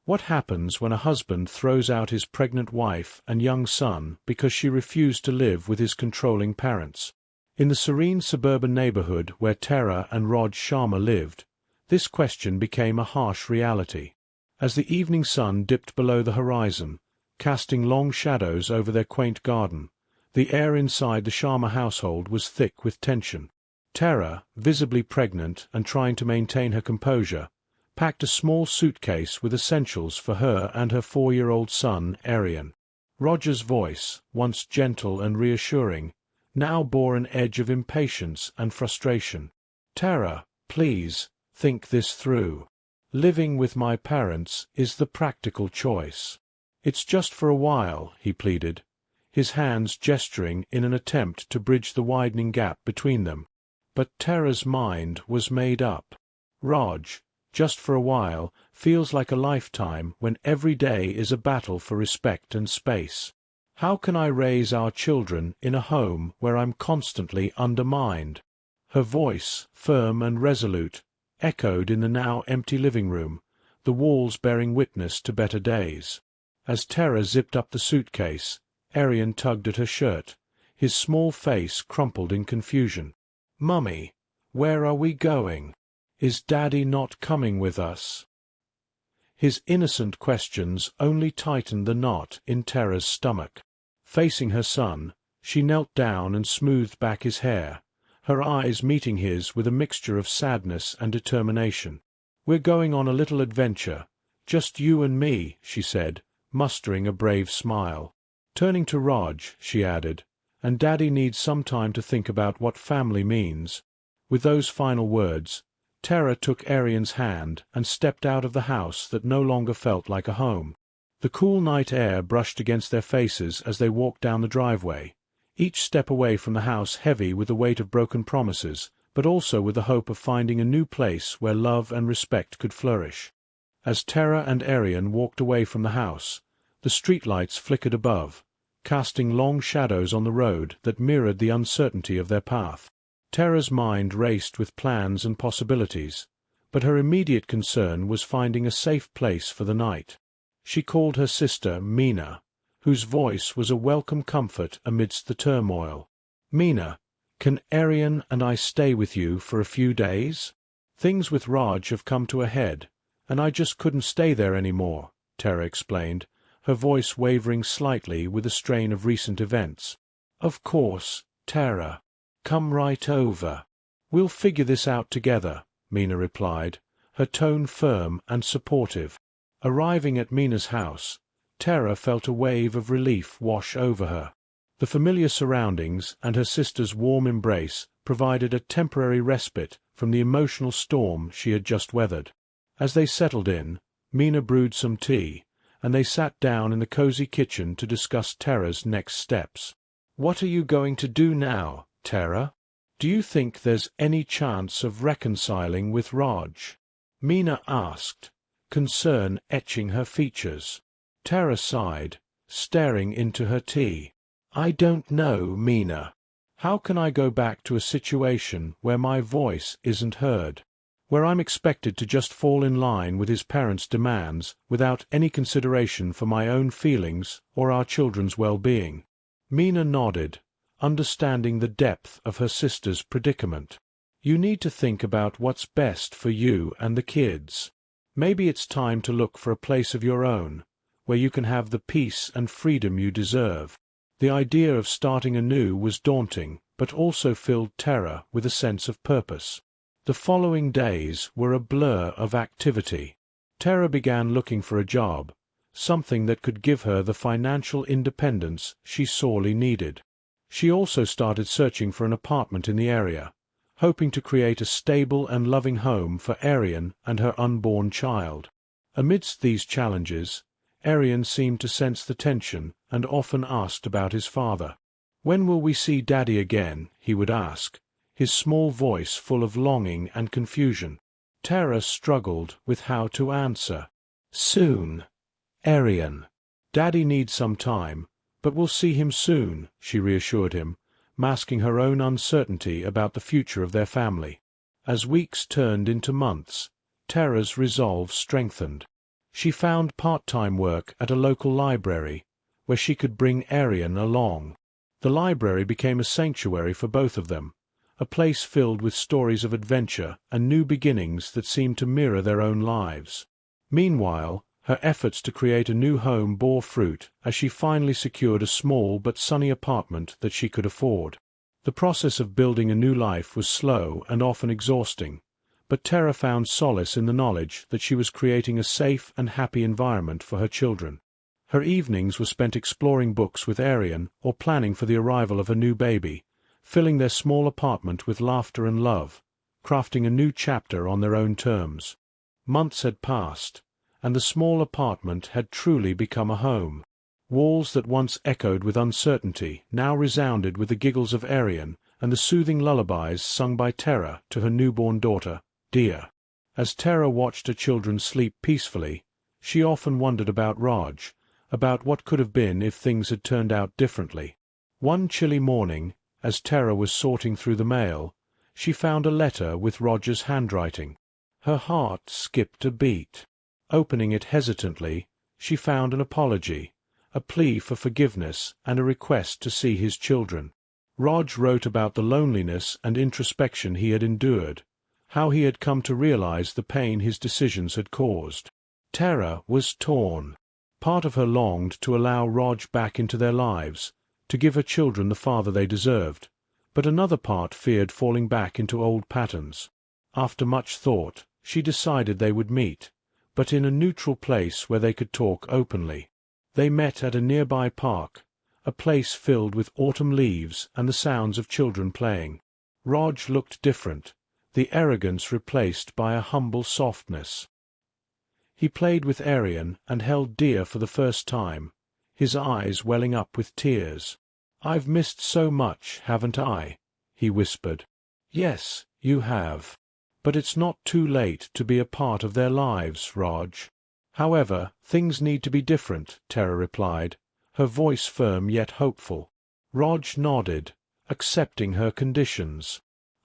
What happens when a husband throws out his pregnant wife and young son because she refused to live with his controlling parents? In the serene suburban neighborhood where Tara and Raj Sharma lived, this question became a harsh reality. As the evening sun dipped below the horizon, casting long shadows over their quaint garden, the air inside the Sharma household was thick with tension. Tara, visibly pregnant and trying to maintain her composure, packed a small suitcase with essentials for her and her 4-year-old son, Aryan. Roger's voice, once gentle and reassuring, now bore an edge of impatience and frustration. "Tara, please, think this through. Living with my parents is the practical choice. It's just for a while," he pleaded, his hands gesturing in an attempt to bridge the widening gap between them. But Tara's mind was made up. "Raj, just for a while, feels like a lifetime when every day is a battle for respect and space. How can I raise our children in a home where I'm constantly undermined?" Her voice, firm and resolute, echoed in the now empty living room, the walls bearing witness to better days. As Tara zipped up the suitcase, Aryan tugged at her shirt, his small face crumpled in confusion. "Mummy, where are we going? Is Daddy not coming with us?" His innocent questions only tightened the knot in Tara's stomach. Facing her son, she knelt down and smoothed back his hair, her eyes meeting his with a mixture of sadness and determination. "We're going on a little adventure, just you and me," she said, mustering a brave smile. Turning to Raj, she added, "And Daddy needs some time to think about what family means." With those final words, Tara took Aryan's hand and stepped out of the house that no longer felt like a home. The cool night air brushed against their faces as they walked down the driveway, each step away from the house heavy with the weight of broken promises, but also with the hope of finding a new place where love and respect could flourish. As Tara and Aryan walked away from the house, the streetlights flickered above, casting long shadows on the road that mirrored the uncertainty of their path. Tara's mind raced with plans and possibilities, but her immediate concern was finding a safe place for the night. She called her sister Meena, whose voice was a welcome comfort amidst the turmoil. "Meena, can Aryan and I stay with you for a few days? Things with Raj have come to a head, and I just couldn't stay there anymore," Tara explained, her voice wavering slightly with the strain of recent events. "Of course, Tara. Come right over. We'll figure this out together," Meena replied, her tone firm and supportive. Arriving at Meena's house, Tara felt a wave of relief wash over her. The familiar surroundings and her sister's warm embrace provided a temporary respite from the emotional storm she had just weathered. As they settled in, Meena brewed some tea, and they sat down in the cozy kitchen to discuss Tara's next steps. "What are you going to do now, Tara? Do you think there's any chance of reconciling with Raj?" Meena asked, concern etching her features. Tara sighed, staring into her tea. "I don't know, Meena. How can I go back to a situation where my voice isn't heard? Where I'm expected to just fall in line with his parents' demands without any consideration for my own feelings or our children's well-being?" Meena nodded, understanding the depth of her sister's predicament. "You need to think about what's best for you and the kids. Maybe it's time to look for a place of your own, where you can have the peace and freedom you deserve." The idea of starting anew was daunting, but also filled Tara with a sense of purpose. The following days were a blur of activity. Tara began looking for a job, something that could give her the financial independence she sorely needed. She also started searching for an apartment in the area, hoping to create a stable and loving home for Aryan and her unborn child. Amidst these challenges, Aryan seemed to sense the tension and often asked about his father. "When will we see Daddy again?" he would ask, his small voice full of longing and confusion. Tara struggled with how to answer. "Soon, Aryan. Daddy needs some time, but we'll see him soon," she reassured him, masking her own uncertainty about the future of their family. As weeks turned into months, Tara's resolve strengthened. She found part-time work at a local library, where she could bring Arian along. The library became a sanctuary for both of them, a place filled with stories of adventure and new beginnings that seemed to mirror their own lives. Meanwhile, her efforts to create a new home bore fruit as she finally secured a small but sunny apartment that she could afford. The process of building a new life was slow and often exhausting, but Tara found solace in the knowledge that she was creating a safe and happy environment for her children. Her evenings were spent exploring books with Arian or planning for the arrival of a new baby, filling their small apartment with laughter and love, crafting a new chapter on their own terms. Months had passed, and the small apartment had truly become a home. Walls that once echoed with uncertainty now resounded with the giggles of Arian and the soothing lullabies sung by Tara to her newborn daughter, Dia. As Tara watched her children sleep peacefully, she often wondered about Raj, about what could have been if things had turned out differently. One chilly morning, as Tara was sorting through the mail, she found a letter with Roger's handwriting. Her heart skipped a beat. Opening it hesitantly, she found an apology, a plea for forgiveness and a request to see his children. Raj wrote about the loneliness and introspection he had endured, how he had come to realize the pain his decisions had caused. Tara was torn. Part of her longed to allow Raj back into their lives, to give her children the father they deserved, but another part feared falling back into old patterns. After much thought, she decided they would meet, but in a neutral place where they could talk openly. They met at a nearby park, a place filled with autumn leaves and the sounds of children playing. Raj looked different, the arrogance replaced by a humble softness. He played with Arian and held Dia for the first time, his eyes welling up with tears. "I've missed so much, haven't I?" he whispered. "Yes, you have. But it's not too late to be a part of their lives, Raj." "However, things need to be different," Tara replied, her voice firm yet hopeful. Raj nodded, accepting her conditions.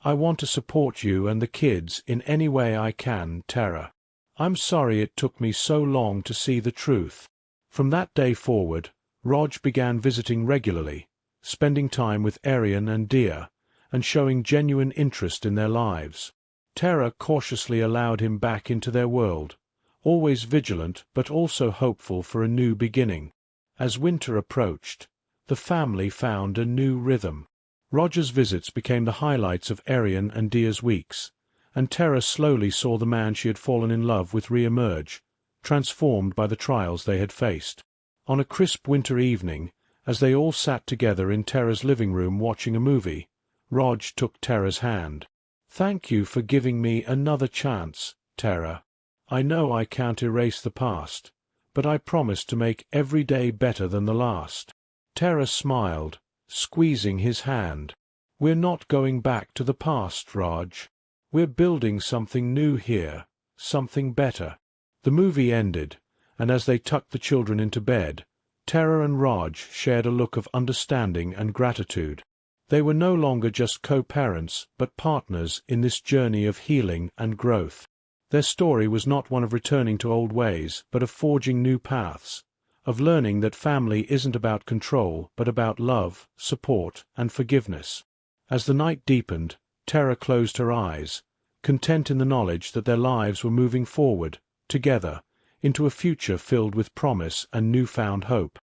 "I want to support you and the kids in any way I can, Tara. I'm sorry it took me so long to see the truth." From that day forward, Raj began visiting regularly, spending time with Arian and Dia, and showing genuine interest in their lives. Tara cautiously allowed him back into their world, always vigilant but also hopeful for a new beginning. As winter approached, the family found a new rhythm. Roger's visits became the highlights of Arian and Dia's weeks, and Tara slowly saw the man she had fallen in love with re-emerge, transformed by the trials they had faced. On a crisp winter evening, as they all sat together in Tara's living room watching a movie, Raj took Tara's hand. "Thank you for giving me another chance, Tara. I know I can't erase the past, but I promise to make every day better than the last." Tara smiled, squeezing his hand. "We're not going back to the past, Raj. We're building something new here, something better." The movie ended, and as they tucked the children into bed, Tara and Raj shared a look of understanding and gratitude. They were no longer just co-parents, but partners in this journey of healing and growth. Their story was not one of returning to old ways, but of forging new paths, of learning that family isn't about control, but about love, support, and forgiveness. As the night deepened, Tara closed her eyes, content in the knowledge that their lives were moving forward, together, into a future filled with promise and newfound hope.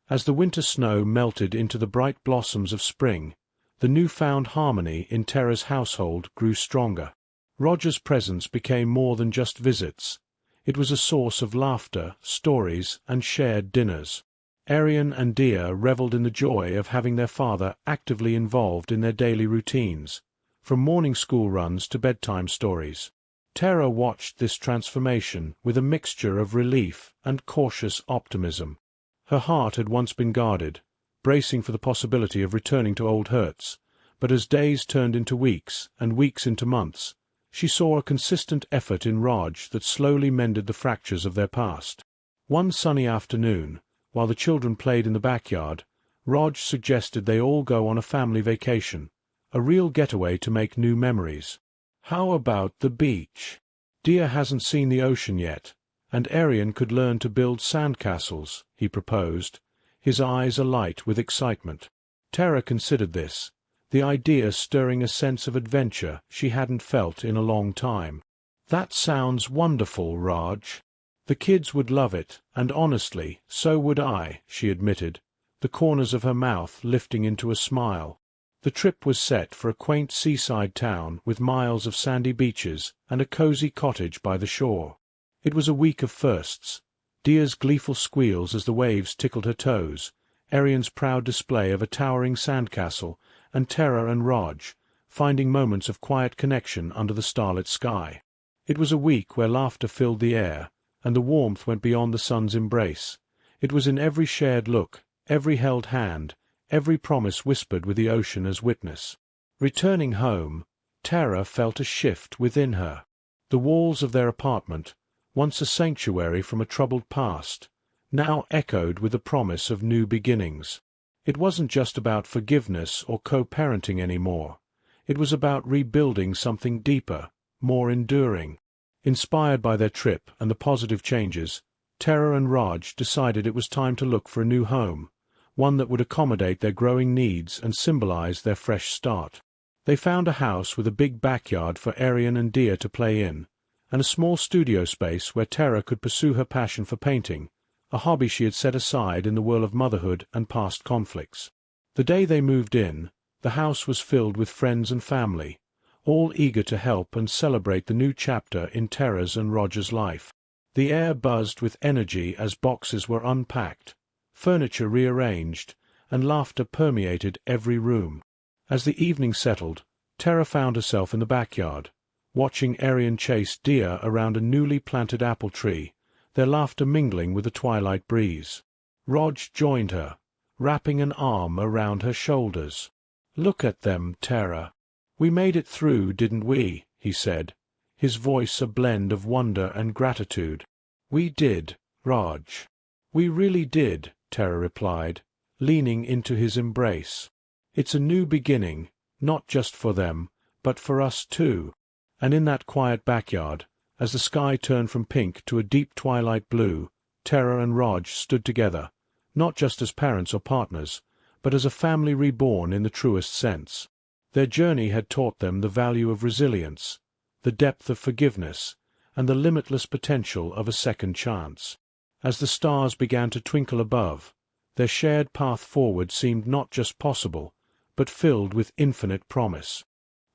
As the winter snow melted into the bright blossoms of spring, the newfound harmony in Tara's household grew stronger. Roger's presence became more than just visits. It was a source of laughter, stories, and shared dinners. Arian and Dia reveled in the joy of having their father actively involved in their daily routines, from morning school runs to bedtime stories. Tara watched this transformation with a mixture of relief and cautious optimism. Her heart had once been guarded, bracing for the possibility of returning to old hurts, but as days turned into weeks and weeks into months, she saw a consistent effort in Raj that slowly mended the fractures of their past. One sunny afternoon, while the children played in the backyard, Raj suggested they all go on a family vacation, a real getaway to make new memories. "How about the beach? Dia hasn't seen the ocean yet, And Arian could learn to build sandcastles, he proposed, his eyes alight with excitement. Tara considered this, the idea stirring a sense of adventure she hadn't felt in a long time. "That sounds wonderful, Raj. The kids would love it, and honestly, so would I," she admitted, the corners of her mouth lifting into a smile. The trip was set for a quaint seaside town with miles of sandy beaches and a cozy cottage by the shore. It was a week of firsts. Dia's gleeful squeals as the waves tickled her toes, Arian's proud display of a towering sandcastle, and Tara and Raj, finding moments of quiet connection under the starlit sky. It was a week where laughter filled the air, and the warmth went beyond the sun's embrace. It was in every shared look, every held hand, every promise whispered with the ocean as witness. Returning home, Tara felt a shift within her. The walls of their apartment, once a sanctuary from a troubled past, now echoed with the promise of new beginnings. It wasn't just about forgiveness or co-parenting anymore. It was about rebuilding something deeper, more enduring. Inspired by their trip and the positive changes, Tara and Raj decided it was time to look for a new home, one that would accommodate their growing needs and symbolize their fresh start. They found a house with a big backyard for Arian and Dia to play in, and a small studio space where Tara could pursue her passion for painting, a hobby she had set aside in the whirl of motherhood and past conflicts. The day they moved in, the house was filled with friends and family, all eager to help and celebrate the new chapter in Tara's and Roger's life. The air buzzed with energy as boxes were unpacked, furniture rearranged, and laughter permeated every room. As the evening settled, Tara found herself in the backyard, watching Arian chase Dia around a newly planted apple tree, their laughter mingling with the twilight breeze. Raj joined her, wrapping an arm around her shoulders. "Look at them, Tara. We made it through, didn't we?" he said, his voice a blend of wonder and gratitude. "We did, Raj. We really did," Tara replied, leaning into his embrace. "It's a new beginning, not just for them, but for us too." And in that quiet backyard, as the sky turned from pink to a deep twilight blue, Tara and Raj stood together, not just as parents or partners, but as a family reborn in the truest sense. Their journey had taught them the value of resilience, the depth of forgiveness, and the limitless potential of a second chance. As the stars began to twinkle above, their shared path forward seemed not just possible, but filled with infinite promise.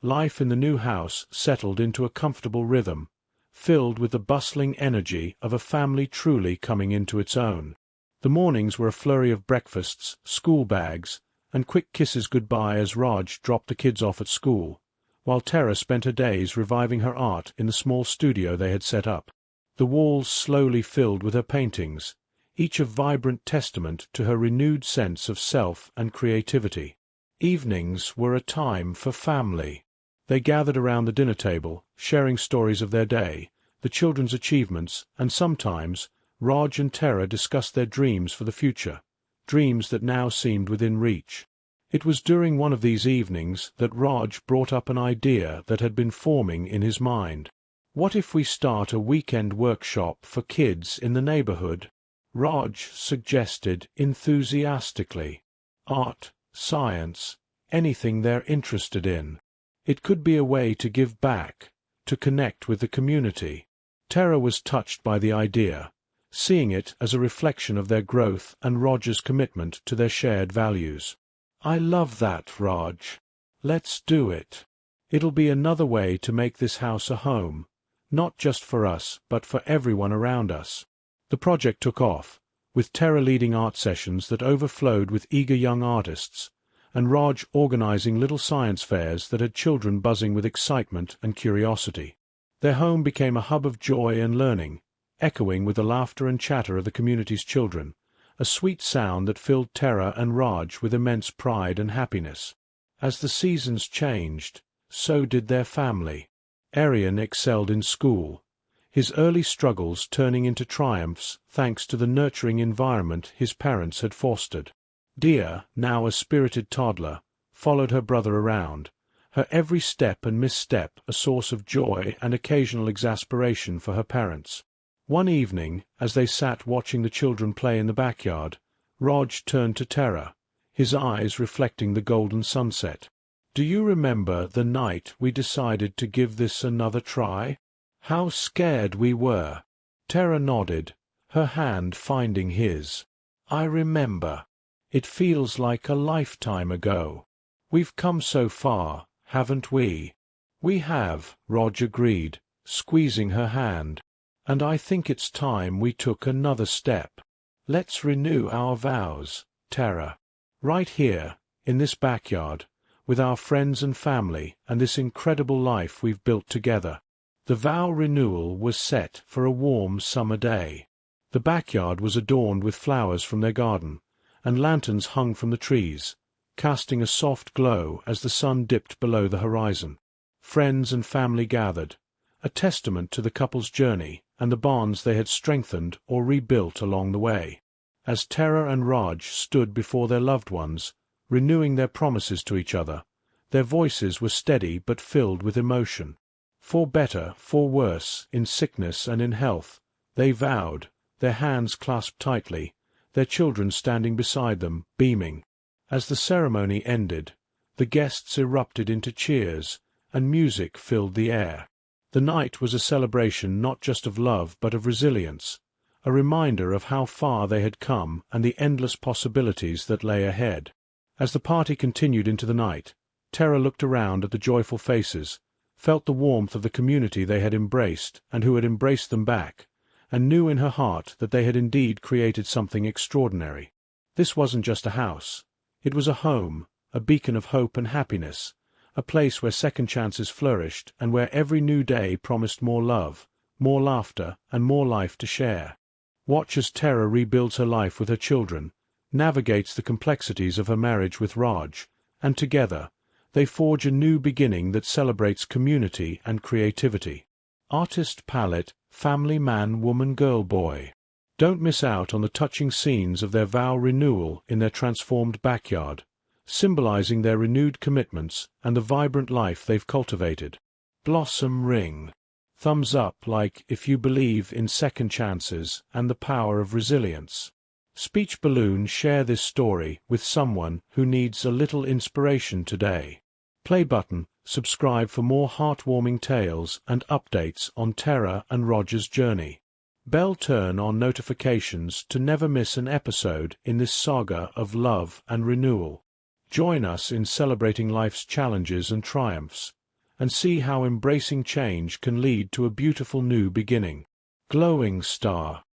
Life in the new house settled into a comfortable rhythm, filled with the bustling energy of a family truly coming into its own. The mornings were a flurry of breakfasts, school bags, and quick kisses goodbye as Raj dropped the kids off at school, while Tara spent her days reviving her art in the small studio they had set up. The walls slowly filled with her paintings, each a vibrant testament to her renewed sense of self and creativity. Evenings were a time for family. They gathered around the dinner table, sharing stories of their day, the children's achievements, and sometimes Raj and Tara discussed their dreams for the future, dreams that now seemed within reach. It was during one of these evenings that Raj brought up an idea that had been forming in his mind. "What if we start a weekend workshop for kids in the neighborhood?" Raj suggested enthusiastically. "Art, science, anything they're interested in. It could be a way to give back, to connect with the community." Tara was touched by the idea, seeing it as a reflection of their growth and Roger's commitment to their shared values. "I love that, Raj. Let's do it. It'll be another way to make this house a home, not just for us, but for everyone around us." The project took off, with Tara leading art sessions that overflowed with eager young artists, and Raj organizing little science fairs that had children buzzing with excitement and curiosity. Their home became a hub of joy and learning, echoing with the laughter and chatter of the community's children, a sweet sound that filled Tara and Raj with immense pride and happiness. As the seasons changed, so did their family. Arian excelled in school, his early struggles turning into triumphs thanks to the nurturing environment his parents had fostered. Dia, now a spirited toddler, followed her brother around, her every step and misstep a source of joy and occasional exasperation for her parents. One evening, as they sat watching the children play in the backyard, Raj turned to Tara, his eyes reflecting the golden sunset. "Do you remember the night we decided to give this another try? How scared we were." Tara nodded, her hand finding his. "I remember. It feels like a lifetime ago. We've come so far, haven't we?" "We have," Raj agreed, squeezing her hand. "And I think it's time we took another step. Let's renew our vows, Tara. Right here, in this backyard, with our friends and family and this incredible life we've built together." The vow renewal was set for a warm summer day. The backyard was adorned with flowers from their garden, and lanterns hung from the trees, casting a soft glow as the sun dipped below the horizon. Friends and family gathered, a testament to the couple's journey and the bonds they had strengthened or rebuilt along the way. As Tara and Raj stood before their loved ones, renewing their promises to each other, their voices were steady but filled with emotion. For better, for worse, in sickness and in health, they vowed, their hands clasped tightly, their children standing beside them, beaming. As the ceremony ended, the guests erupted into cheers, and music filled the air. The night was a celebration not just of love but of resilience, a reminder of how far they had come and the endless possibilities that lay ahead. As the party continued into the night, Tara looked around at the joyful faces, felt the warmth of the community they had embraced and who had embraced them back, and knew in her heart that they had indeed created something extraordinary. This wasn't just a house. It was a home, a beacon of hope and happiness, a place where second chances flourished and where every new day promised more love, more laughter, and more life to share. Watch as Tara rebuilds her life with her children, navigates the complexities of her marriage with Raj, and together, they forge a new beginning that celebrates community and creativity. Artist palette, family man, woman, girl, boy. Don't miss out on the touching scenes of their vow renewal in their transformed backyard, symbolizing their renewed commitments and the vibrant life they've cultivated. Blossom ring. Thumbs up like if you believe in second chances and the power of resilience. Speech balloon, share this story with someone who needs a little inspiration today. Play button, subscribe for more heartwarming tales and updates on Tara and Roger's journey. Bell turn on notifications to never miss an episode in this saga of love and renewal. Join us in celebrating life's challenges and triumphs, and see how embracing change can lead to a beautiful new beginning. Glowing star.